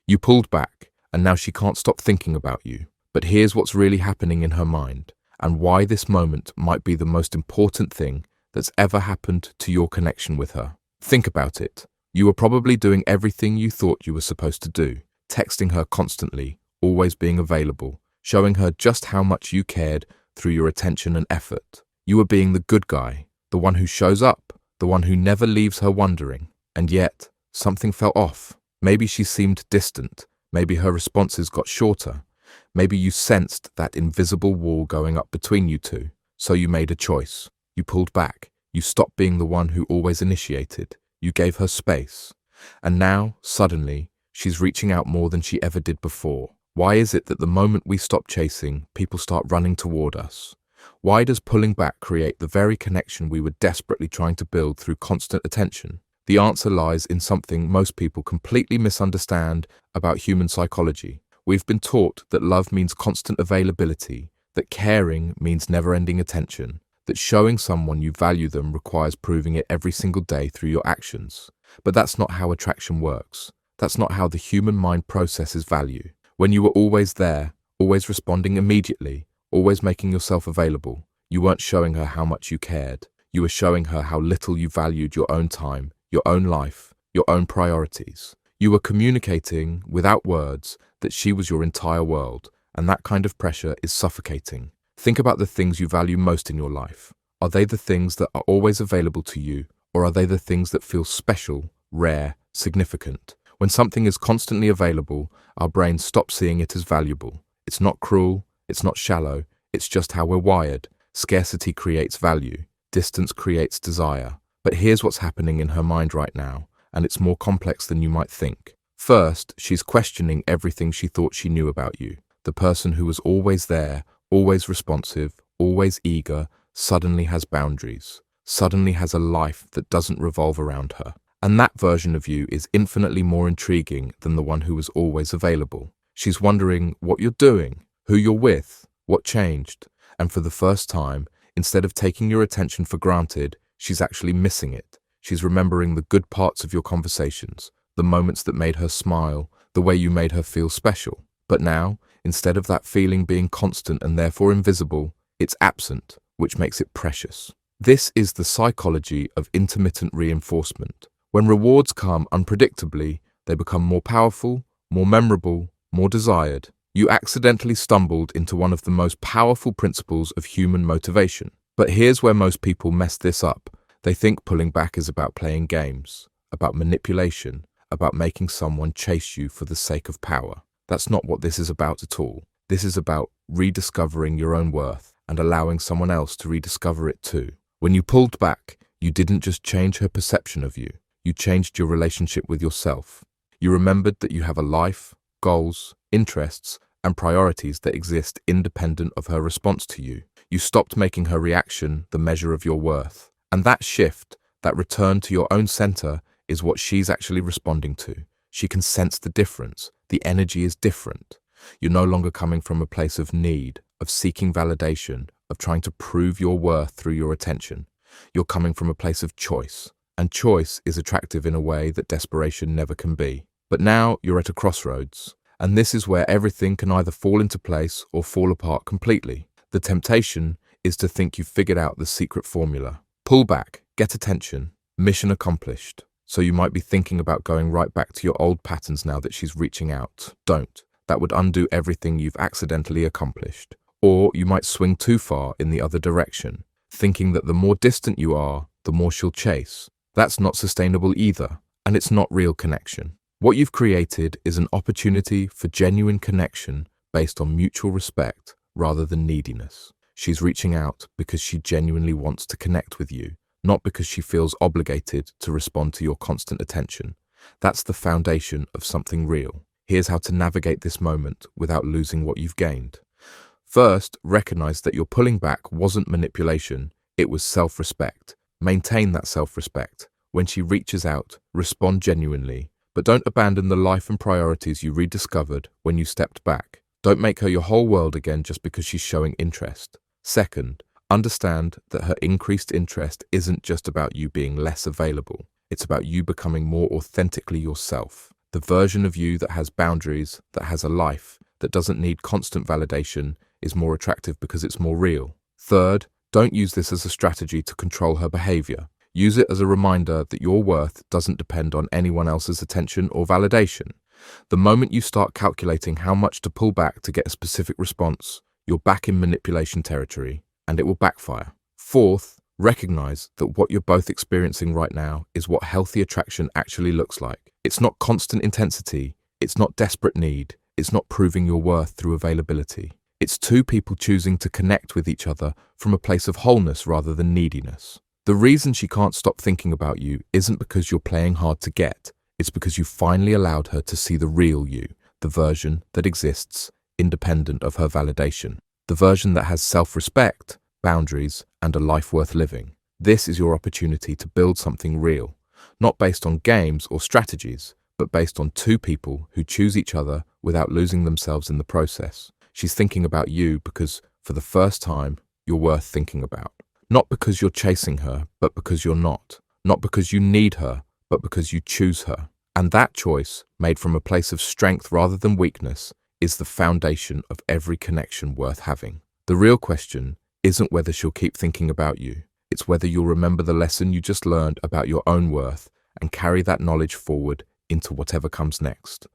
You pulled back, and now she can't stop thinking about you. But here's what's really happening in her mind, and why this moment might be the most important thing that's ever happened to your connection with her. Think about it. You were probably doing everything you thought you were supposed to do, texting her constantly, always being available, showing her just how much you cared through your attention and effort. You were being the good guy, the one who shows up, the one who never leaves her wondering. And yet, something fell off. Maybe she seemed distant. Maybe her responses got shorter. Maybe you sensed that invisible wall going up between you two. So you made a choice. You pulled back. You stopped being the one who always initiated. You gave her space. And now, suddenly, she's reaching out more than she ever did before. Why is it that the moment we stop chasing, people start running toward us? Why does pulling back create the very connection we were desperately trying to build through constant attention? The answer lies in something most people completely misunderstand about human psychology. We've been taught that love means constant availability, that caring means never-ending attention, that showing someone you value them requires proving it every single day through your actions. But that's not how attraction works. That's not how the human mind processes value. When you were always there, always responding immediately, always making yourself available, you weren't showing her how much you cared. You were showing her how little you valued your own time, your own life, your own priorities. You were communicating, without words, that she was your entire world, and that kind of pressure is suffocating. Think about the things you value most in your life. Are they the things that are always available to you, or are they the things that feel special, rare, significant? When something is constantly available, our brains stop seeing it as valuable. It's not cruel, it's not shallow, it's just how we're wired. Scarcity creates value, distance creates desire. But here's what's happening in her mind right now, and it's more complex than you might think. First, she's questioning everything she thought she knew about you. The person who was always there, always responsive, always eager, suddenly has boundaries, suddenly has a life that doesn't revolve around her. And that version of you is infinitely more intriguing than the one who was always available. She's wondering what you're doing, who you're with, what changed. And for the first time, instead of taking your attention for granted, she's actually missing it. She's remembering the good parts of your conversations, the moments that made her smile, the way you made her feel special. But now, instead of that feeling being constant and therefore invisible, it's absent, which makes it precious. This is the psychology of intermittent reinforcement. When rewards come unpredictably, they become more powerful, more memorable, more desired. You accidentally stumbled into one of the most powerful principles of human motivation. But here's where most people mess this up. They think pulling back is about playing games, about manipulation, about making someone chase you for the sake of power. That's not what this is about at all. This is about rediscovering your own worth and allowing someone else to rediscover it too. When you pulled back, you didn't just change her perception of you. You changed your relationship with yourself. You remembered that you have a life, goals, interests, and priorities that exist independent of her response to you. You stopped making her reaction the measure of your worth. And that shift, that return to your own center, is what she's actually responding to. She can sense the difference. The energy is different. You're no longer coming from a place of need, of seeking validation, of trying to prove your worth through your attention. You're coming from a place of choice. And choice is attractive in a way that desperation never can be. But now you're at a crossroads. And this is where everything can either fall into place or fall apart completely. The temptation is to think you've figured out the secret formula. Pull back, get attention, mission accomplished. So you might be thinking about going right back to your old patterns now that she's reaching out. Don't. That would undo everything you've accidentally accomplished. Or you might swing too far in the other direction, thinking that the more distant you are, the more she'll chase. That's not sustainable either, and it's not real connection. What you've created is an opportunity for genuine connection based on mutual respect rather than neediness. She's reaching out because she genuinely wants to connect with you, not because she feels obligated to respond to your constant attention. That's the foundation of something real. Here's how to navigate this moment without losing what you've gained. First, recognize that your pulling back wasn't manipulation, it was self-respect. Maintain that self-respect. When she reaches out, respond genuinely, but don't abandon the life and priorities you rediscovered when you stepped back. Don't make her your whole world again just because she's showing interest. Second, understand that her increased interest isn't just about you being less available. It's about you becoming more authentically yourself. The version of you that has boundaries, that has a life, that doesn't need constant validation, is more attractive because it's more real. Third, don't use this as a strategy to control her behavior. Use it as a reminder that your worth doesn't depend on anyone else's attention or validation. The moment you start calculating how much to pull back to get a specific response, you're back in manipulation territory, and it will backfire. Fourth, recognize that what you're both experiencing right now is what healthy attraction actually looks like. It's not constant intensity, it's not desperate need, it's not proving your worth through availability. It's two people choosing to connect with each other from a place of wholeness rather than neediness. The reason she can't stop thinking about you isn't because you're playing hard to get, it's because you finally allowed her to see the real you, the version that exists independent of her validation, the version that has self-respect, boundaries, and a life worth living. This is your opportunity to build something real, not based on games or strategies, but based on two people who choose each other without losing themselves in the process. She's thinking about you because, for the first time, you're worth thinking about. Not because you're chasing her, but because you're not. Not because you need her, but because you choose her. And that choice, made from a place of strength rather than weakness, is the foundation of every connection worth having. The real question isn't whether she'll keep thinking about you. It's whether you'll remember the lesson you just learned about your own worth and carry that knowledge forward into whatever comes next.